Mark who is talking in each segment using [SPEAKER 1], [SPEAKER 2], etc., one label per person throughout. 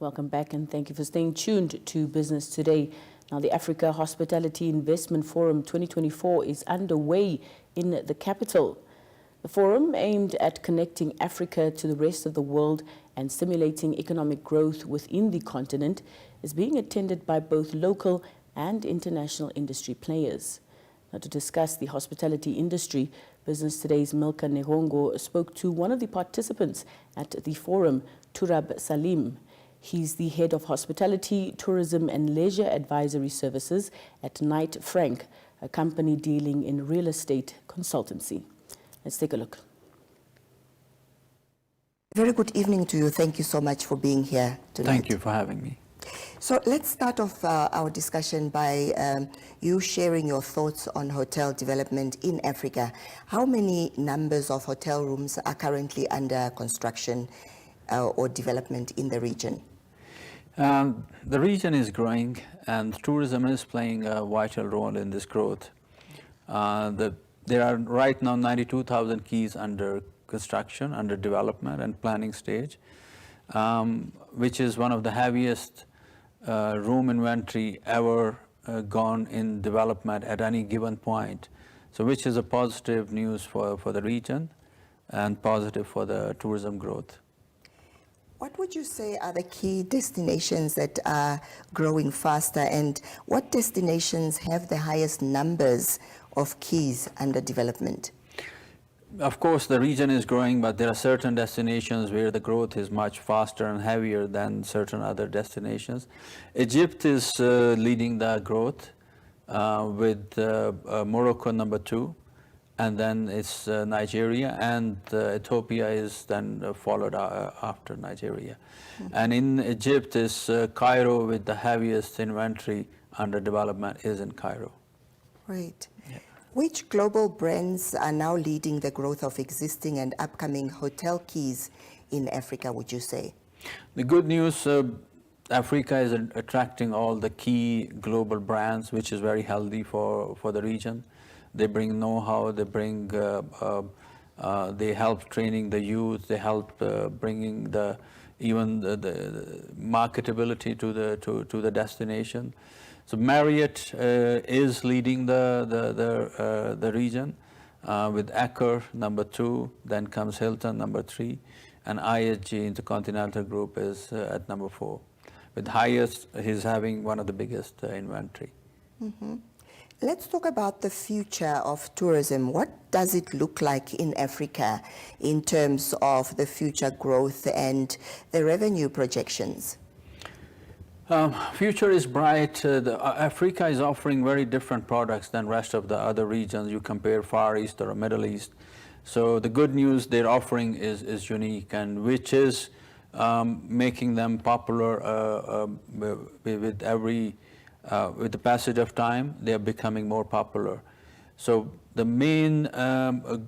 [SPEAKER 1] Welcome back and thank you for staying tuned to Business Today. Now, the Africa Hospitality Investment Forum 2024 is underway in the capital. The forum, aimed at connecting Africa to the rest of the world and stimulating economic growth within the continent, is being attended by both local and international industry players. Now, to discuss the hospitality industry, Business Today's Milka Nehongo spoke to one of the participants at the forum, Turab Salim. He's the head of Hospitality, Tourism and Leisure Advisory Services at Knight Frank, a company dealing in real estate consultancy. Let's take a look.
[SPEAKER 2] Very good evening to you. Thank you so much for being here tonight.
[SPEAKER 3] Thank you for having me.
[SPEAKER 2] So let's start off our discussion by you sharing your thoughts on hotel development in Africa. How many numbers of hotel rooms are currently under construction or development in the region?
[SPEAKER 3] The region is growing and tourism is playing a vital role in this growth. There are right now 92,000 keys under construction, under development and planning stage, which is one of the heaviest room inventory ever gone in development at any given point. So which is a positive news for the region and positive for the tourism growth.
[SPEAKER 2] What would you say are the key destinations that are growing faster, and what destinations have the highest numbers of keys under development?
[SPEAKER 3] Of course, the region is growing, but there are certain destinations where the growth is much faster and heavier than certain other destinations. Egypt is leading the growth with Morocco number 2. And then it's Nigeria, and Ethiopia is then followed after Nigeria. Mm-hmm. And in Egypt is Cairo, with the heaviest inventory under development is in Cairo.
[SPEAKER 2] Right. Yeah. Which global brands are now leading the growth of existing and upcoming hotel keys in Africa, would you say?
[SPEAKER 3] The good news, Africa is attracting all the key global brands, which is very healthy for the region. They bring know-how, they bring, they help training the youth, they help bringing even the marketability to the destination. So Marriott is leading the region with Accor number 2, then comes Hilton number 3, and IHG Intercontinental Group is at number 4. With Hyatt, he's having one of the biggest inventory.
[SPEAKER 2] Mm-hmm. Let's talk about the future of tourism. What does it look like in Africa in terms of the future growth and the revenue projections?
[SPEAKER 3] Future is bright. Africa is offering very different products than rest of the other regions. You compare Far East or Middle East. So the good news they're offering is unique, and which is making them popular with every with the passage of time. They are becoming more popular. So the main the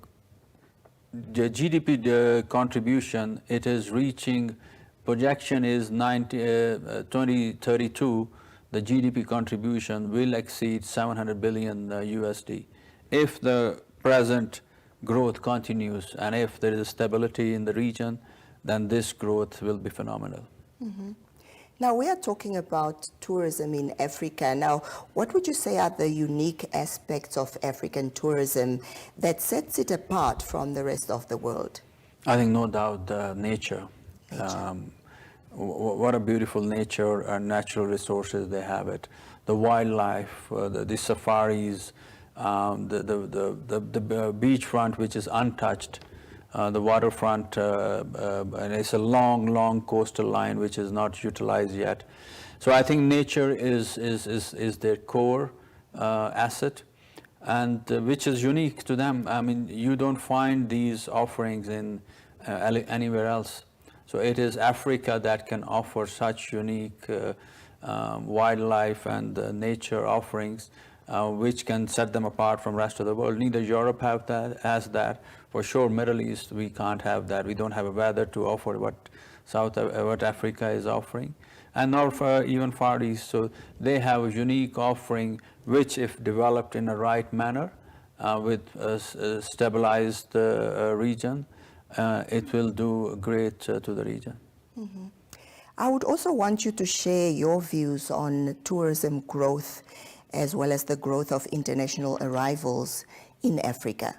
[SPEAKER 3] GDP contribution, it is reaching, projection is 2032, the GDP contribution will exceed 700 billion USD. If the present growth continues and if there is stability in the region, then this growth will be phenomenal.
[SPEAKER 2] Mm-hmm. Now, we are talking about tourism in Africa. Now, what would you say are the unique aspects of African tourism that sets it apart from the rest of the world?
[SPEAKER 3] I think no doubt nature. What a beautiful nature and natural resources they have it. The wildlife, the safaris, the beachfront, which is untouched. The waterfront, and it's a long coastal line which is not utilized yet. So I think nature is their core asset, and which is unique to them. I mean, you don't find these offerings in anywhere else. So it is Africa that can offer such unique wildlife and nature offerings, which can set them apart from rest of the world. Neither Europe has that. For sure, Middle East, we can't have that. We don't have a weather to offer what Africa is offering, and nor for even Far East. So they have a unique offering, which, if developed in a right manner, with a stabilized region, it will do great to the region.
[SPEAKER 2] Mm-hmm. I would also want you to share your views on tourism growth as well as the growth of international arrivals in Africa.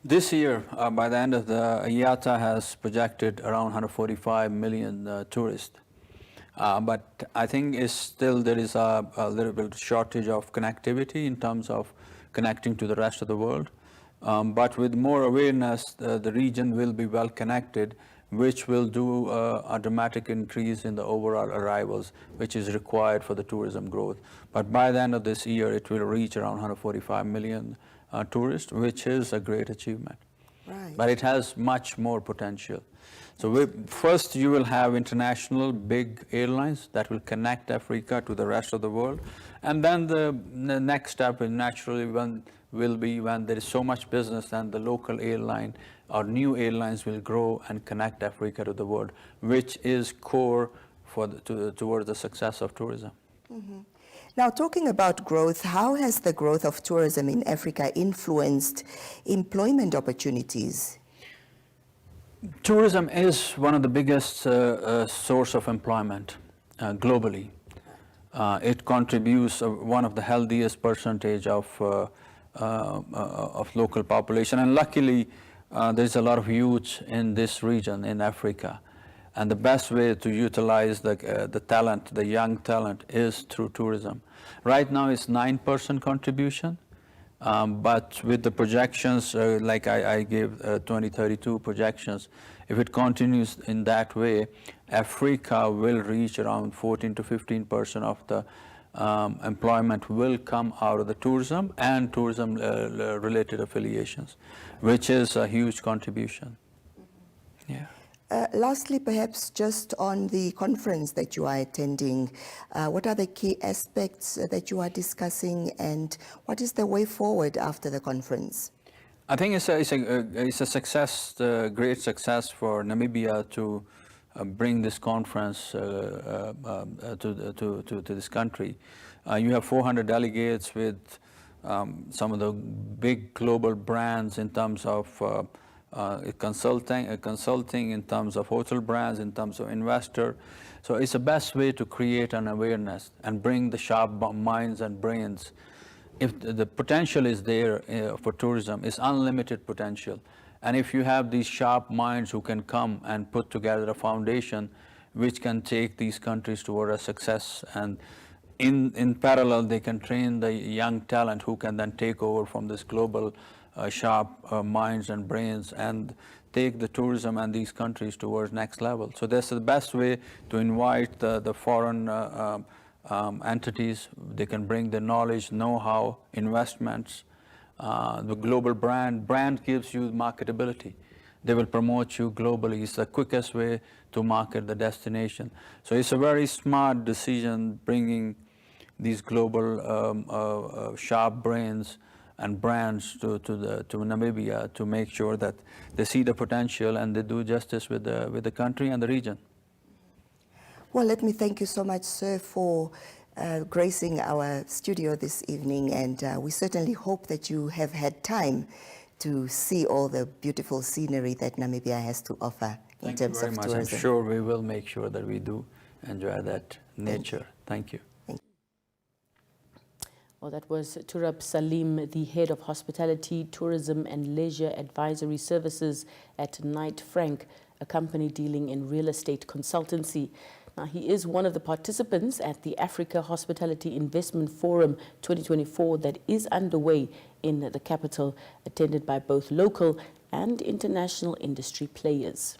[SPEAKER 3] This year, by the end of the IATA has projected around 145 million tourists. But I think there is a little bit shortage of connectivity in terms of connecting to the rest of the world. But with more awareness, the region will be well connected, which will do a dramatic increase in the overall arrivals, which is required for the tourism growth. But by the end of this year, it will reach around 145 million tourists, which is a great achievement.
[SPEAKER 2] Right.
[SPEAKER 3] But it has much more potential. So first you will have international big airlines that will connect Africa to the rest of the world. And then the next step is naturally will be when there is so much business, then the local airline or new airlines will grow and connect Africa to the world, which is core for towards the success of tourism.
[SPEAKER 2] Mm-hmm. Now, talking about growth, how has the growth of tourism in Africa influenced employment opportunities?
[SPEAKER 3] Tourism is one of the biggest source of employment globally. It contributes one of the healthiest percentage of local population, and luckily there's a lot of youth in this region in Africa. And the best way to utilize the talent, the young talent, is through tourism. Right now it's 9% contribution, but with the projections, like I gave 2032 projections, if it continues in that way, Africa will reach around 14 to 15% of the employment will come out of the tourism and tourism related affiliations, which is a huge contribution. Yeah.
[SPEAKER 2] Lastly, perhaps just on the conference that you are attending, what are the key aspects that you are discussing, and what is the way forward after the conference?
[SPEAKER 3] I think it's a success, great success for Namibia to bring this conference to this country. You have 400 delegates with some of the big global brands in terms of consulting in terms of hotel brands, in terms of investor. So it's the best way to create an awareness and bring the sharp minds and brains. If the potential is there for tourism, it's unlimited potential. And if you have these sharp minds who can come and put together a foundation which can take these countries toward a success, and in parallel they can train the young talent who can then take over from this global sharp minds and brains and take the tourism and these countries towards next level. So that's the best way to invite the foreign entities. They can bring the knowledge, know-how, investments. The global brand gives you marketability. They will promote you globally. It's the quickest way to market the destination. So it's a very smart decision bringing these global sharp brains and brands to Namibia to make sure that they see the potential and they do justice with the country and the region.
[SPEAKER 2] Well, let me thank you so much, sir, for gracing our studio this evening, and we certainly hope that you have had time to see all the beautiful scenery that Namibia has to offer in terms of tourism. Thank you very much.
[SPEAKER 3] I'm sure we will make sure that we do enjoy that nature. Thank you.
[SPEAKER 1] Well, that was Turab Salim, the head of Hospitality, Tourism and Leisure Advisory Services at Knight Frank, a company dealing in real estate consultancy. Now, he is one of the participants at the Africa Hospitality Investment Forum 2024 that is underway in the capital, attended by both local and international industry players.